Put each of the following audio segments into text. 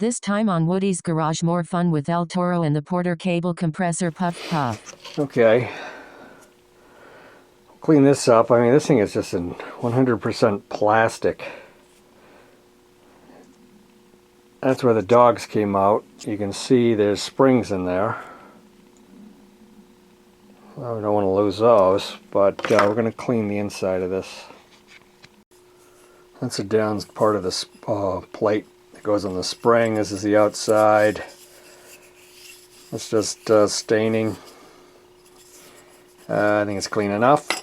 This time on Woody's Garage, more fun with El Toro and the Porter cable compressor puff puff. Okay. Clean this up. I mean, this thing is just in 100% plastic. That's where the dogs came out. You can see there's springs in there. Well, we don't want to lose those, but we're going to clean the inside of this. That's the down part of this plate that goes on the spring. This is the outside. It's just staining. I think it's clean enough.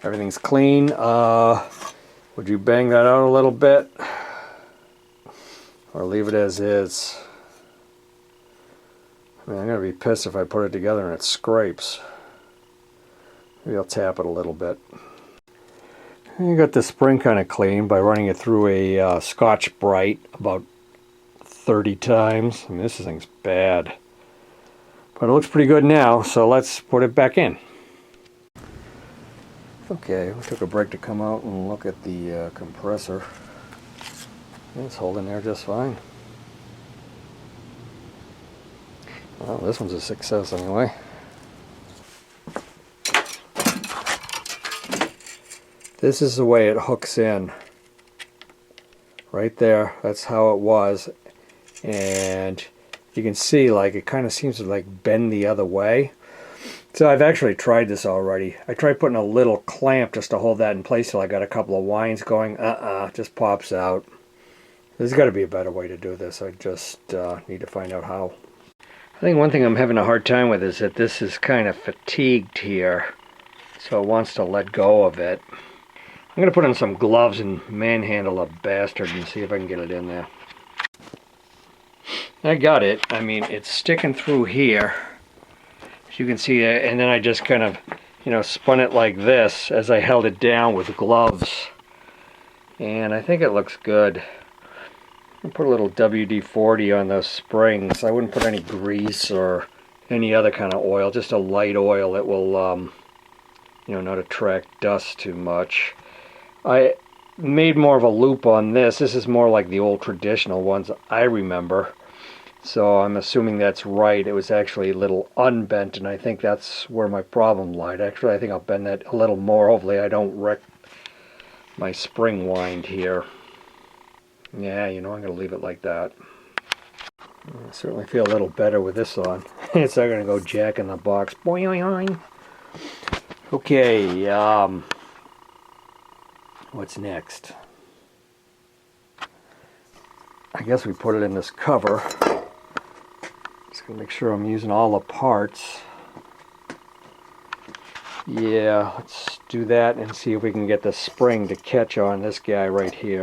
Everything's clean. Would you bang that out a little bit? Or leave it as is? I mean, I'm going to be pissed if I put it together and it scrapes. Maybe I'll tap it a little bit. You got the spring kind of clean by running it through a Scotch-Brite about 30 times. I mean, this thing's bad. But it looks pretty good now, so let's put it back in. Okay, we took a break to come out and look at the compressor. It's holding there just fine. Well, this one's a success anyway. This is the way it hooks in. Right there, that's how it was. And you can see like it kind of seems to like bend the other way. So I've actually tried this already. I tried putting a little clamp just to hold that in place till I got a couple of winds going. Just pops out. There's got to be a better way to do this. I just need to find out how. I think one thing I'm having a hard time with is that this is kind of fatigued here. So it wants to let go of it. I'm going to put on some gloves and manhandle a bastard and see if I can get it in there. I got it. I mean, it's sticking through here. As you can see, and then I just kind of, spun it like this as I held it down with gloves. And I think it looks good. I'll put a little WD-40 on those springs. I wouldn't put any grease or any other kind of oil, just a light oil that will, not attract dust too much. I made more of a loop on this. This is more like the old traditional ones I remember. So I'm assuming that's right. It was actually a little unbent, and I think that's where my problem lied. Actually, I think I'll bend that a little more. Hopefully I don't wreck my spring wind here. Yeah, I'm going to leave it like that. I certainly feel a little better with this on. It's not going to go jack in the box. Boing. Okay, what's next? I guess we put it in this cover. Just going to make sure I'm using all the parts. Yeah, let's do that and see if we can get the spring to catch on this guy right here.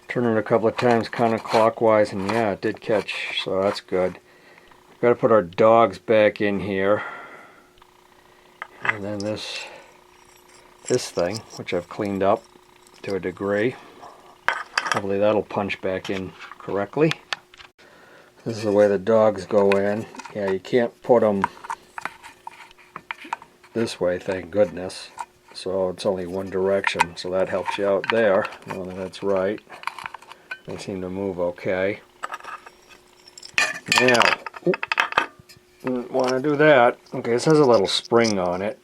Turn it a couple of times counterclockwise, and yeah, it did catch, so that's good. We've got to put our dogs back in here. And then this thing, which I've cleaned up to a degree. Hopefully that'll punch back in correctly. This is the way the dogs go in. Yeah, you can't put them this way, thank goodness. So it's only one direction, so that helps you out there. I don't think that's right. They seem to move okay. Now, didn't want to do that. Okay, this has a little spring on it.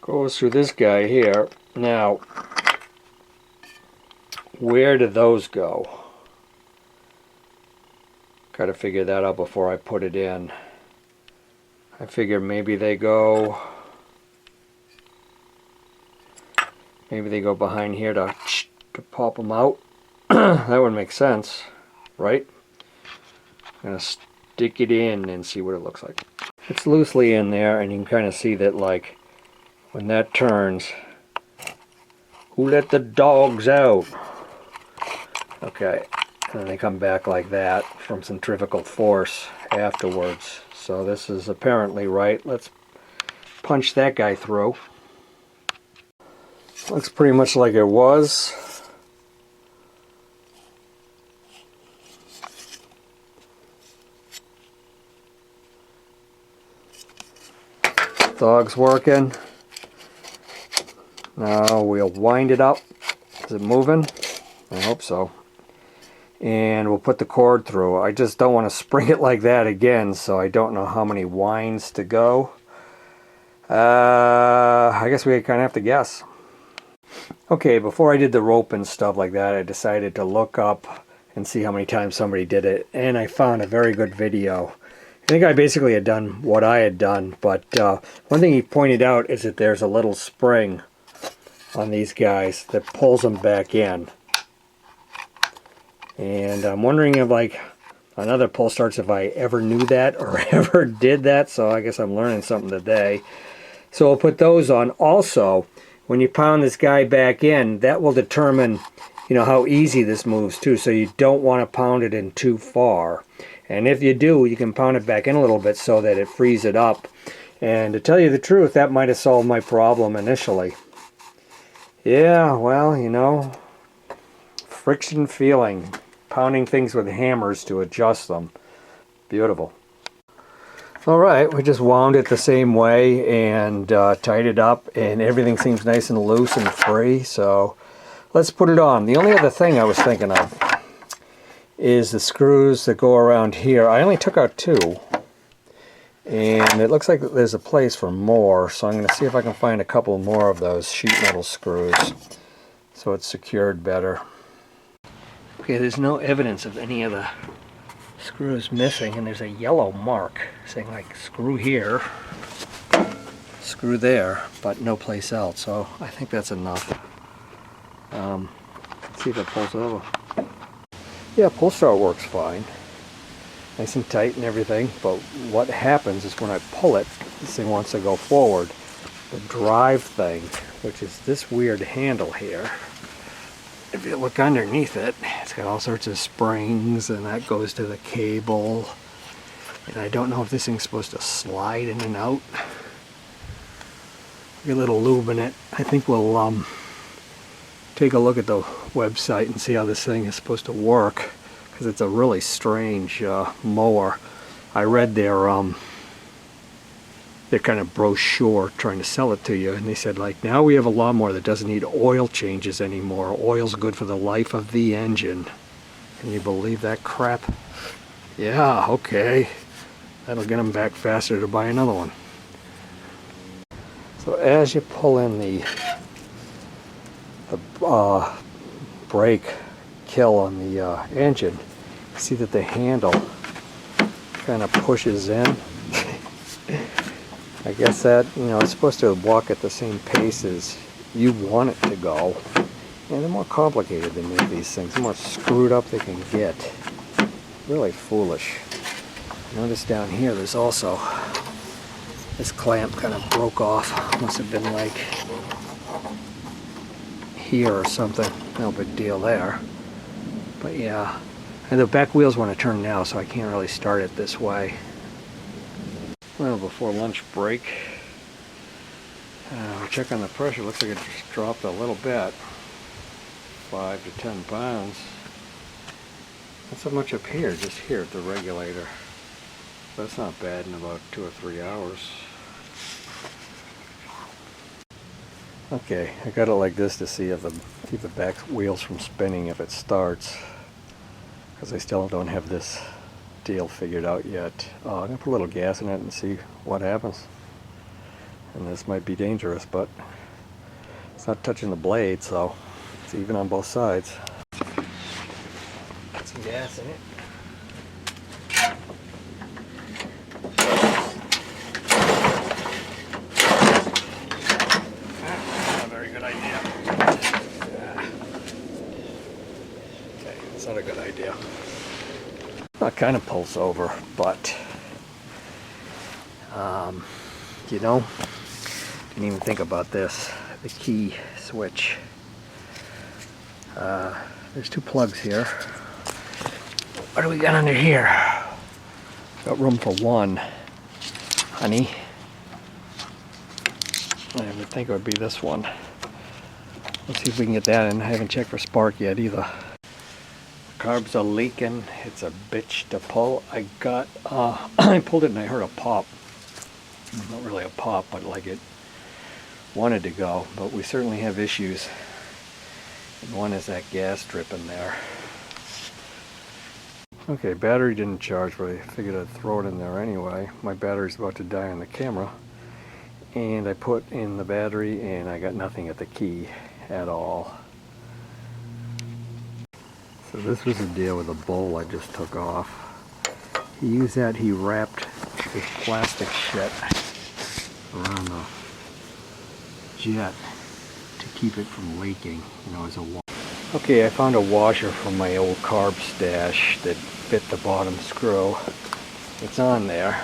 Goes through this guy here. Now, where do those go? Got to figure that out before I put it in. I figure maybe they go behind here to pop them out. That would make sense, right? I'm going to stick it in and see what it looks like. It's loosely in there, and you can kind of see that, like, when that turns, who let the dogs out? Okay, and then they come back like that from centrifugal force afterwards. So this is apparently right. Let's punch that guy through. Looks pretty much like it was. Dog's working. Now we'll wind it up Is it moving? I hope so. And we'll put the cord through. I just don't want to spring it like that again, so I don't know how many winds to go. I guess we kind of have to guess. Okay, before I did the rope and stuff like that, I decided to look up and see how many times somebody did it, and I found a very good video. I think I basically had done what I had done, but one thing he pointed out is that there's a little spring on these guys that pulls them back in. And I'm wondering if, like, on other pull starts, if I ever knew that or ever did that, so I guess I'm learning something today. So I'll put those on. Also, when you pound this guy back in, that will determine, you know, how easy this moves too, so you don't want to pound it in too far. And if you do, you can pound it back in a little bit so that it frees it up. And to tell you the truth, that might have solved my problem initially. Yeah, well, you know, friction feeling. Pounding things with hammers to adjust them. Beautiful. Alright, we just wound it the same way and tied it up, and everything seems nice and loose and free, so let's put it on. The only other thing I was thinking of is the screws that go around here. I only took out 2, and it looks like there's a place for more, so I'm going to see if I can find a couple more of those sheet metal screws so it's secured better. Okay, there's no evidence of any of the screws missing, and there's a yellow mark saying like screw here, screw there, but no place else, so I think that's enough. Let's see if it pulls over. Yeah, pull start works fine. Nice and tight and everything, but what happens is when I pull it, this thing wants to go forward. The drive thing, which is this weird handle here, if you look underneath it, it's got all sorts of springs, and that goes to the cable. And I don't know if this thing's supposed to slide in and out. Get a little lube in it. I think we'll take a look at the website and see how this thing is supposed to work, because it's a really strange mower. I read their kind of brochure trying to sell it to you, and they said, like, now we have a lawnmower that doesn't need oil changes anymore. Oil's good for the life of the engine. Can you believe that crap? Yeah, okay. That'll get them back faster to buy another one. So as you pull in the brake kill on the engine, you see that the handle kind of pushes in. I guess that, you know, it's supposed to walk at the same pace as you want it to go. And they're more complicated than make these things. The more screwed up they can get. Really foolish. Notice down here there's also, this clamp kind of broke off. Must have been like here or something. No big deal there. But yeah. And the back wheels want to turn now, so I can't really start it this way. Well, before lunch break, we check on the pressure. Looks like it just dropped a little bit, 5 to 10 pounds. Not so much up here, just here at the regulator. That's not bad in about 2 or 3 hours. Okay, I got it like this to see if keep the back wheels from spinning if it starts, because I still don't have this deal figured out yet. I'm going to put a little gas in it and see what happens. And this might be dangerous, but it's not touching the blade, so it's even on both sides. Put some gas in it. Not a very good idea. Okay, it's not a good idea. That kind of pulls over, but you know, didn't even think about this. The key switch. There's 2 plugs here. What do we got under here? Got room for 1, honey. I would think it would be this one. Let's see if we can get that in. I haven't checked for spark yet either. Carbs are leaking. It's a bitch to pull. I got, I pulled it and I heard a pop. Not really a pop, but like it wanted to go. But we certainly have issues and one is that gas dripping there. Okay, battery didn't charge, but I figured I'd throw it in there anyway. My battery's about to die on the camera. And I put in the battery and I got nothing at the key at all. So this was the deal with the bowl I just took off. He used that, he wrapped this plastic shit around the jet to keep it from leaking, you know, as a washer. Okay, I found a washer from my old carb stash that fit the bottom screw. It's on there.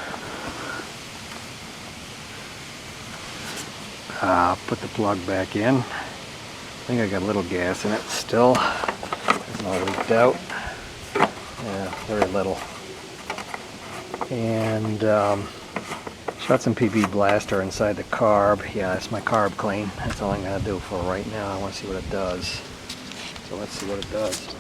Put the plug back in. I think I got a little gas in it still. It's not leaked out. Yeah, very little. And shot some PP blaster inside the carb. Yeah, it's my carb clean. That's all I'm going to do for right now. I want to see what it does. So let's see what it does.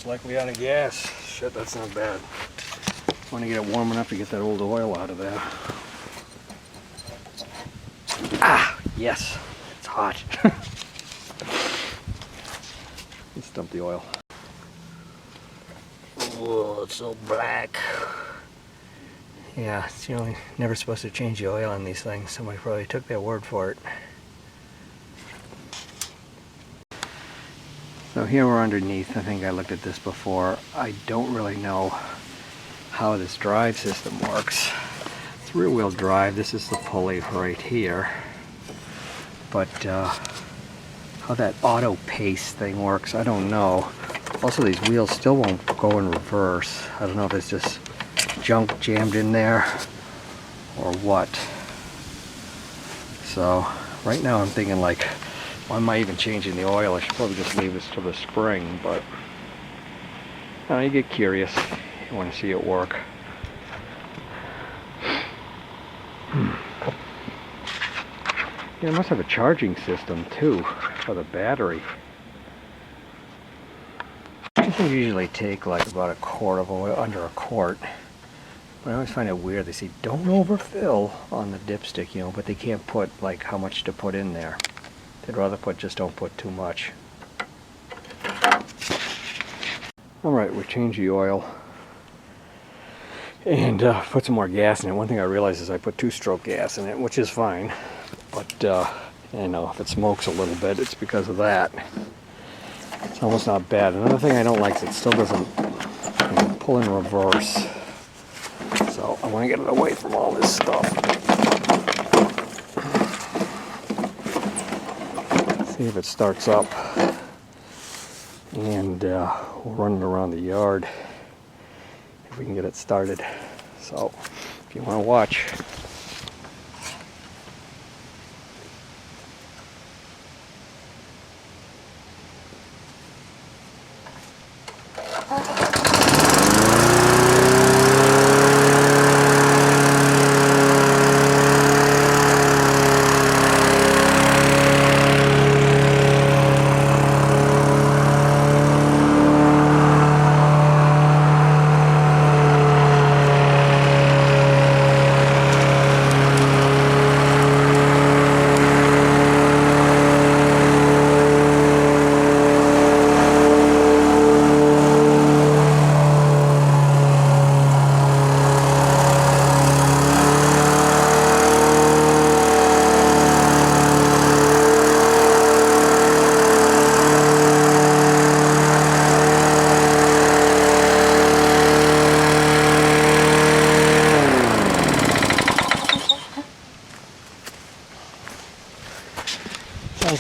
Likely out of gas. Shit, that's not bad. Want to get it warm enough to get that old oil out of there. Ah, yes, it's hot. Let's dump the oil. Whoa, it's so black. Yeah, it's never supposed to change the oil on these things. Somebody probably took their word for it. So here we're underneath. I think I looked at this before. I don't really know how this drive system works. It's rear-wheel drive. This is the pulley right here. But how that auto pace thing works, I don't know. Also, these wheels still won't go in reverse. I don't know if it's just junk jammed in there or what. So right now I'm thinking like, why am I even changing the oil? I should probably just leave this to the spring, but you get curious. You want to see it work. Yeah, it must have a charging system too for the battery. These things usually take like about a quart of oil, under a quart. But I always find it weird. They say don't overfill on the dipstick, but they can't put like how much to put in there. They'd rather just don't put too much. Alright, we changed the oil and put some more gas in it. One thing I realized is I put two-stroke gas in it, which is fine. But I know if it smokes a little bit, it's because of that. It's almost not bad. Another thing I don't like is it still doesn't pull in reverse. So I want to get it away from all this stuff. See if it starts up, and we'll run it around the yard if we can get it started. So if you want to watch.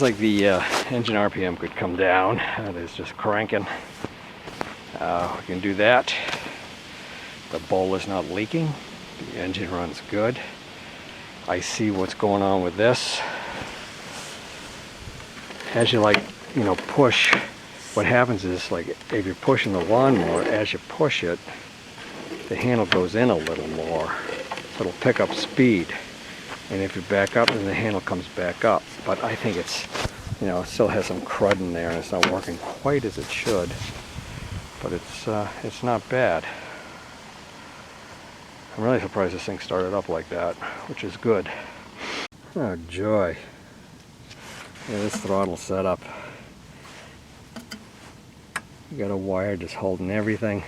like the engine RPM could come down. It is just cranking. We can do that. The bowl is not leaking. The engine runs good. I see what's going on with this. As you push, what happens is, like, if you're pushing the lawnmower, as you push it, the handle goes in a little more. So it'll pick up speed. And if you back up, then the handle comes back up. But I think it's, it still has some crud in there and it's not working quite as it should. But it's not bad. I'm really surprised this thing started up like that, which is good. Oh joy. Yeah, this throttle setup. You got a wire just holding everything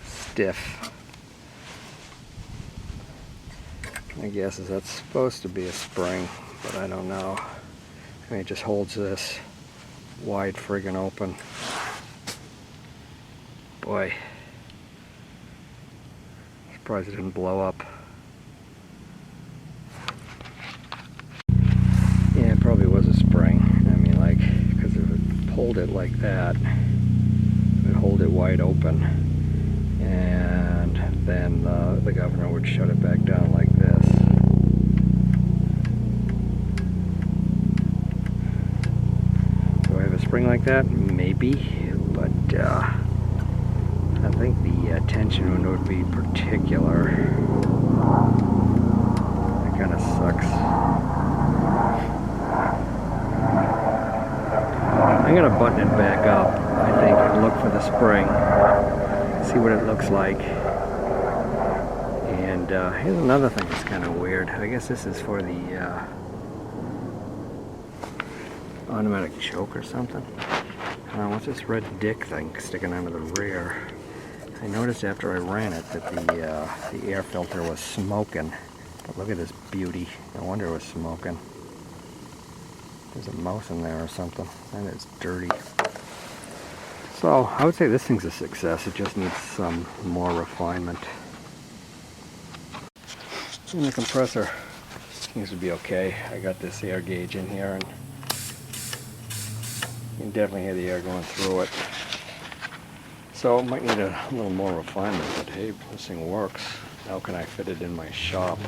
stiff. My guess is that's supposed to be a spring, but I don't know. I mean, it just holds this wide friggin' open. Boy. Surprised it didn't blow up. Yeah, it probably was a spring. I mean, like, because if it pulled it like that, it would hold it wide open. And then the governor would shut it back down like this. Do I have a spring like that? Maybe, but I think the tension would be particular. That kind of sucks. I'm going to button it back up, I think, and look for the spring. See what it looks like. And here's another thing that's kind of weird. I guess this is for the automatic choke or something. What's this red dick thing sticking out of the rear? I noticed after I ran it that the air filter was smoking. But look at this beauty. No wonder it was smoking. There's a mouse in there or something. And it's dirty. So I would say this thing's a success. It just needs some more refinement. And the compressor seems to be okay. I got this air gauge in here, and you can definitely hear the air going through it. So it might need a little more refinement, but hey, this thing works. How can I fit it in my shop?